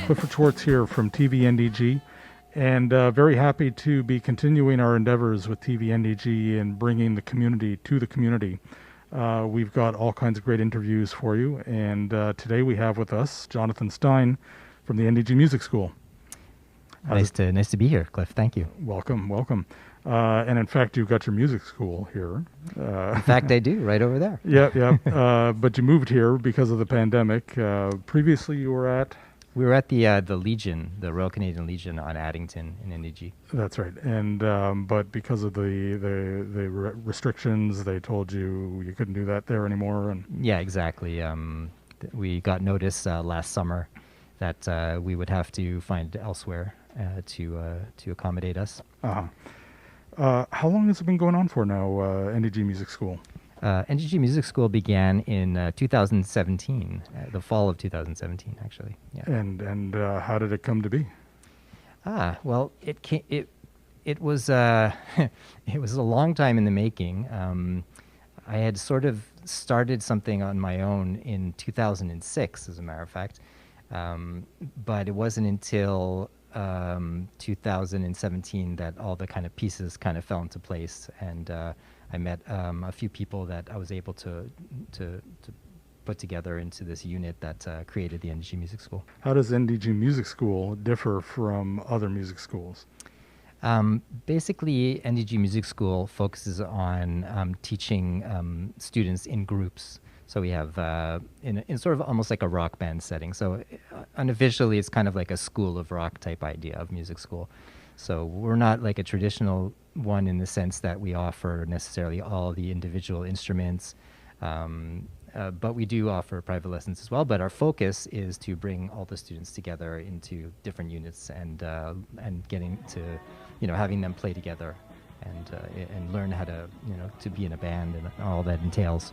Clifford Schwartz here from TVNDG, and very happy to be continuing our endeavors with TVNDG and bringing the community to the community. We've got all kinds of great interviews for you, and today we have with us Jonathan Stein from the NDG Music School. Nice to be here, Cliff. Thank you. Welcome, welcome. And in fact, you've got your music school here. In fact, I do, right over there. Yeah. But you moved here because of the pandemic. Previously, you were at? We were at the Legion, the Royal Canadian Legion on Addington in NDG. That's right. And but because of the restrictions, they told you couldn't do that there anymore. And yeah, exactly. We got notice last summer that we would have to find elsewhere to accommodate us. How long has it been going on for now, NDG Music School? NDG Music School began in 2017, the fall of 2017, actually. Yeah. And how did it come to be? Well, it was it was a long time in the making. I had sort of started something on my own in 2006, as a matter of fact, but it wasn't until 2017 that all the kind of pieces kind of fell into place, and I met a few people that I was able to put together into this unit that created the NDG Music School. How does NDG Music School differ from other music schools? Basically, NDG Music School focuses on teaching students in groups. So we have in sort of almost like a rock band setting. So unofficially, it's kind of like a school of rock type idea of music school. So we're not like a traditional one in the sense that we offer necessarily all the individual instruments, but we do offer private lessons as well. But our focus is to bring all the students together into different units and getting to, having them play together and learn how to, to be in a band and all that entails.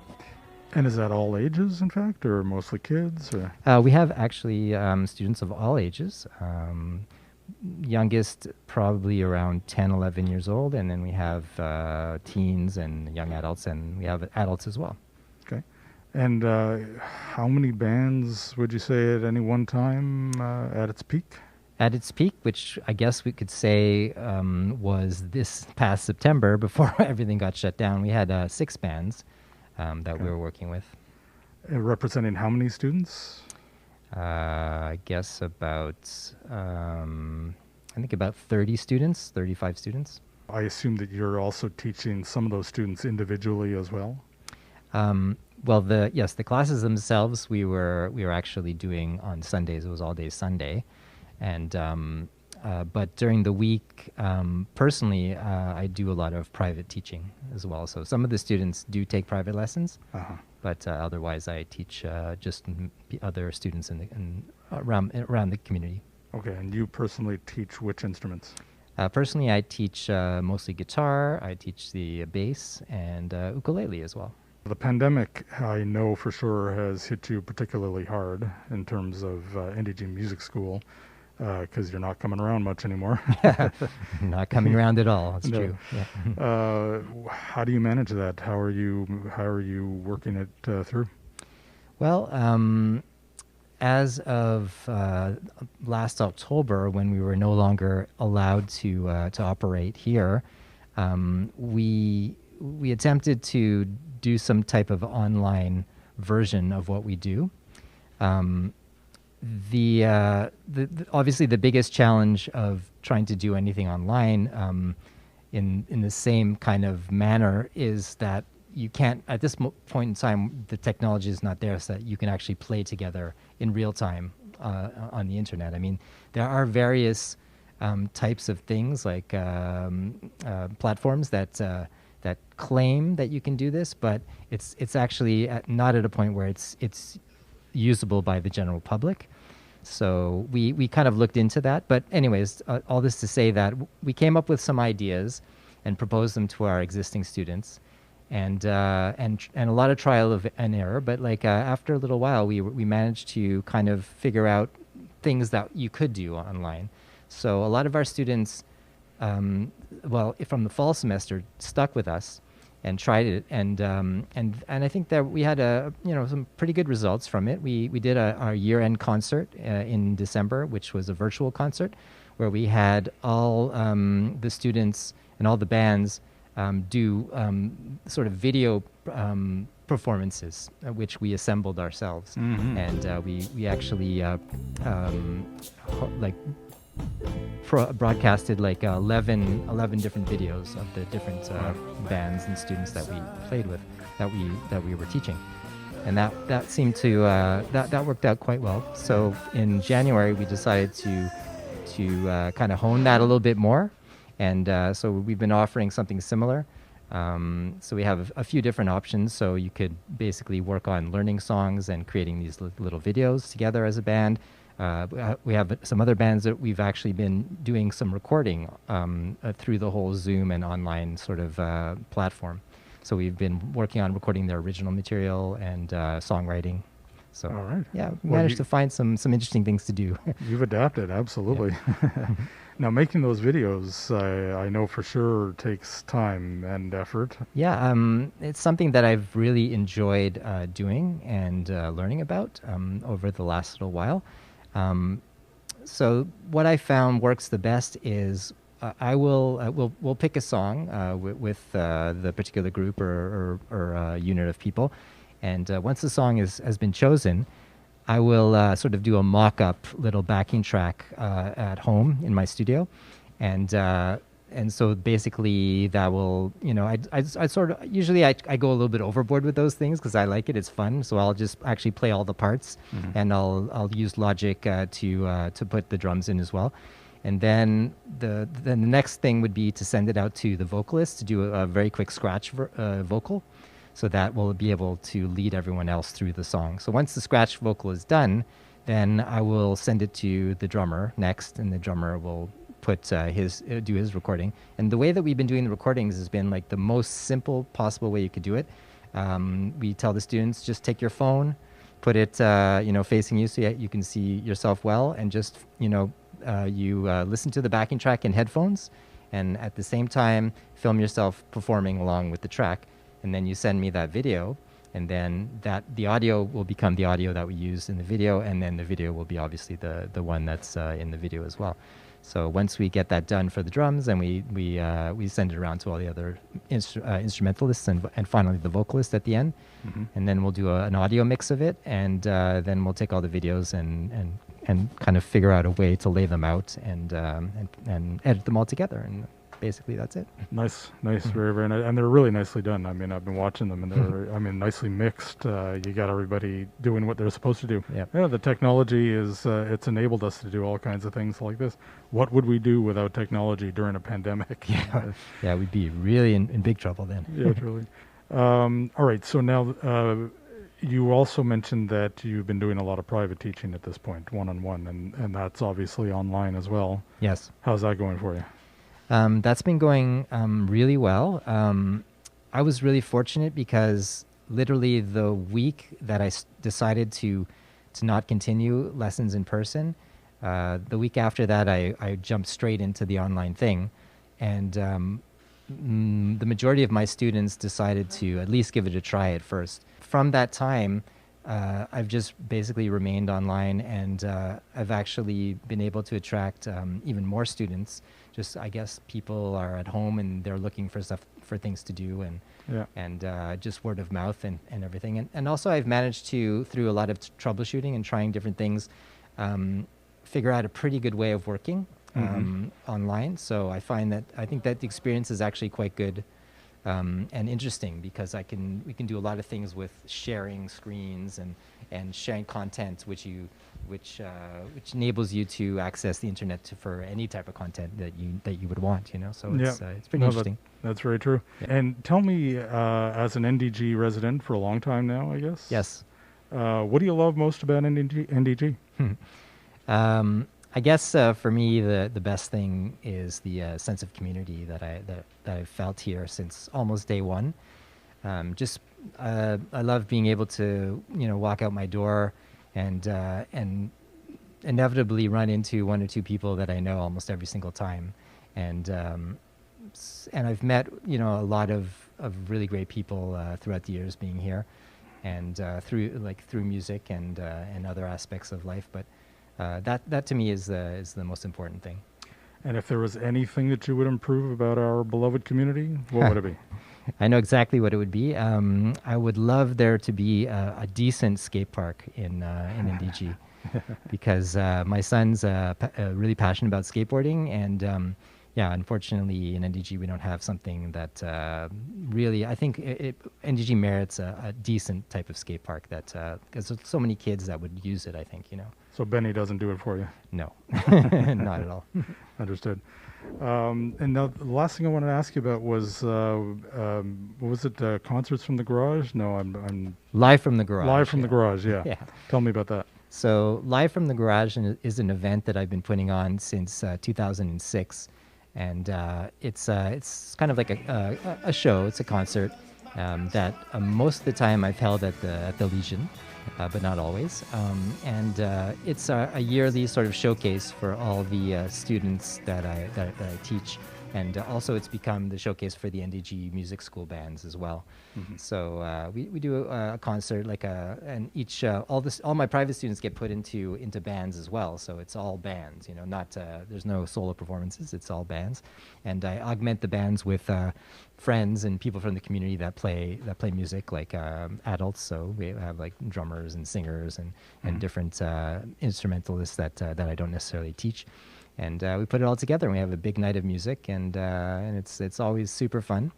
And is that all ages, in fact, or mostly kids? Or? We have actually students of all ages. Youngest probably around 10, 11 years old, and then we have teens and young adults, and we have adults as well. Okay. And how many bands would you say at any one time at its peak? At its peak, which I guess we could say was this past September before everything got shut down, we had 6 bands that we were working with. Representing how many students? I guess about, I think about 30 students, 35 students. I assume that you're also teaching some of those students individually as well? Well, the classes themselves we were actually doing on Sundays. It was all day Sunday. And but during the week, personally, I do a lot of private teaching as well. So some of the students do take private lessons, but otherwise I teach just other students around the community. Okay, and you personally teach which instruments? Personally, I teach mostly guitar. I teach the bass and ukulele as well. The pandemic, I know for sure, has hit you particularly hard in terms of NDG Music School. Because you're not coming around much anymore. Not coming around at all. That's true. Yeah. How do you manage that? How are you working it through? Well, as of last October, when we were no longer allowed to operate here, we attempted to do some type of online version of what we do. Obviously the biggest challenge of trying to do anything online in the same kind of manner is that you can't, at this point in time, the technology is not there so that you can actually play together in real time on the internet. I mean, there are various types of things like platforms that claim that you can do this, but it's actually not at a point where it's usable by the general public. So we kind of looked into that. But anyways, all this to say that we came up with some ideas and proposed them to our existing students, and a lot of trial and error. But like after a little while, we managed to kind of figure out things that you could do online. So a lot of our students, from the fall semester, stuck with us. and tried it, and I think that we had some pretty good results from it. We did our year-end concert in December, which was a virtual concert, where we had all the students and all the bands do sort of video performances, which we assembled ourselves, and we actually like broadcasted like 11 different videos of the different bands and students that we played with, that we were teaching, and that seemed to that worked out quite well. So in January we decided to kind of hone that a little bit more, and so we've been offering something similar. So we have a few different options. So you could basically work on learning songs and creating these little videos together as a band. We have some other bands that we've actually been doing some recording through the whole Zoom and online sort of platform. So we've been working on recording their original material and songwriting. So All right. yeah, we Well, managed to find some interesting things to do. You've adapted, absolutely. Now, making those videos, I know for sure takes time and effort. Yeah, it's something that I've really enjoyed doing and learning about over the last little while. So what I found works the best is we'll pick a song with the particular group or unit of people, and once the song has been chosen, I will sort of do a mock-up little backing track at home in my studio, and so basically that will, I sort of, usually I go a little bit overboard with those things because I like it, it's fun. So I'll just actually play all the parts, and I'll use Logic to put the drums in as well. And then the next thing would be to send it out to the vocalist to do a very quick scratch vocal, so that will be able to lead everyone else through the song. So once the scratch vocal is done, then I will send it to the drummer next, and the drummer will put do his recording. And the way that we've been doing the recordings has been like the most simple possible way you could do it. We tell the students, just take your phone, put it facing you so you can see yourself well, and just listen to the backing track in headphones, and at the same time film yourself performing along with the track, and then you send me that video, and then the audio will become the audio that we use in the video, and then the video will be obviously the one that's in the video as well. So once we get that done for the drums, and we send it around to all the other instrumentalists and finally the vocalist at the end, and then we'll do an audio mix of it, and then we'll take all the videos and kind of figure out a way to lay them out and edit them all together, and basically that's it. Nice, very, very nice, and they're really nicely done. I mean, I've been watching them, and they're, nicely mixed. You got everybody doing what they're supposed to do. Yep. Yeah, the technology is it's enabled us to do all kinds of things like this. What would we do without technology during a pandemic? Yeah, we'd be really in big trouble then. Yeah, truly. All right, so now you also mentioned that you've been doing a lot of private teaching at this point, one-on-one, and that's obviously online as well. Yes. How's that going for you? That's been going really well. I was really fortunate because literally the week that I decided to not continue lessons in person, the week after that I jumped straight into the online thing, and the majority of my students decided to at least give it a try at first. From that time, I've just basically remained online, and I've actually been able to attract even more students. Just, I guess people are at home and they're looking for things to do, and just word of mouth and everything. And also I've managed to, through a lot of troubleshooting and trying different things, figure out a pretty good way of working online. So I think that the experience is actually quite good. And interesting, because we can do a lot of things with sharing screens and sharing content, which enables you to access the internet for any type of content that you would want. So it's pretty interesting. That's very true. Yeah. And tell me, as an NDG resident for a long time now, I guess. Yes. What do you love most about NDG? I guess for me the best thing is the sense of community that I've felt here since almost day one. I love being able to walk out my door and inevitably run into one or two people that I know almost every single time, and I've met a lot of of really great people throughout the years being here, and through music and other aspects of life. But that to me is the most important thing. And if there was anything that you would improve about our beloved community, what would it be? I know exactly what it would be. I would love there to be a decent skate park in NDG, because my son's really passionate about skateboarding, and yeah, unfortunately in NDG we don't have something that really. I think NDG merits a decent type of skate park that because there's so many kids that would use it. I think So Benny doesn't do it for you? No, not at all. Understood. And now the last thing I wanted to ask you about was, what was it, concerts from the garage? No, I'm Live from the garage. Live from the garage, yeah. Yeah. Tell me about that. So Live from the Garage is an event that I've been putting on since 2006, and it's kind of like a show. It's a concert that most of the time I've held at the Legion, but not always. And it's a yearly sort of showcase for all the students that I teach. And also it's become the showcase for the NDG music school bands as well. Mm-hmm. So we do a concert, and each all my private students get put into bands as well. So it's all bands, not there's no solo performances. It's all bands, and I augment the bands with friends and people from the community that play music, like adults. So we have like drummers and singers and different instrumentalists that I don't necessarily teach. And we put it all together, and we have a big night of music, and it's always super fun.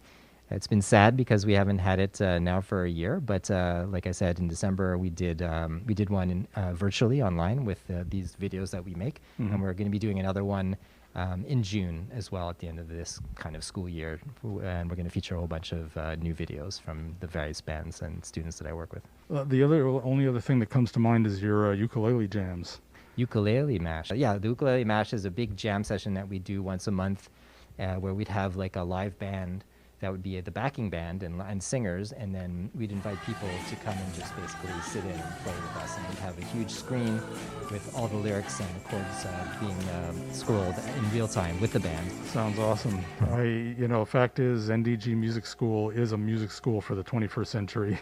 It's been sad because we haven't had it now for a year, but like I said, in December we did one virtually online with these videos that we make, and we're going to be doing another one in June as well at the end of this kind of school year, and we're going to feature a whole bunch of new videos from the various bands and students that I work with. The only other thing that comes to mind is your ukulele jams. Ukulele Mash. Yeah, the Ukulele Mash is a big jam session that we do once a month, where we'd have like a live band that would be the backing band and singers, and then we'd invite people to come and just basically sit in and play with us, and we'd have a huge screen with all the lyrics and the chords being scrolled in real time with the band. Sounds awesome. Fact is, NDG Music School is a music school for the 21st century.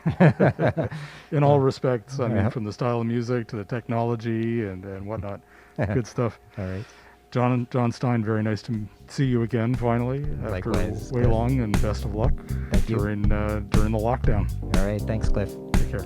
In all respects, I mean, from the style of music to the technology and whatnot. Good stuff. All right. John Stein, very nice to see you again, finally, after Likewise, way long, and best of luck during the lockdown. All right, thanks, Cliff. Take care.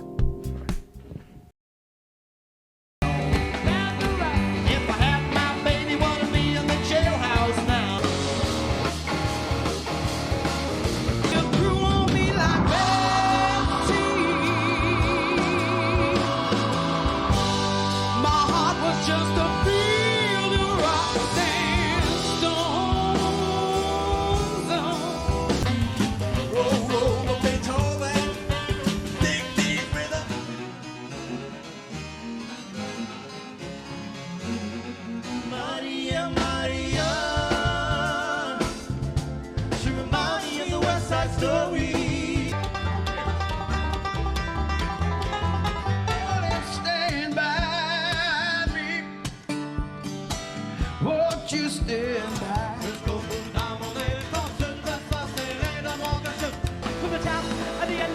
You stand by. From the top of the end,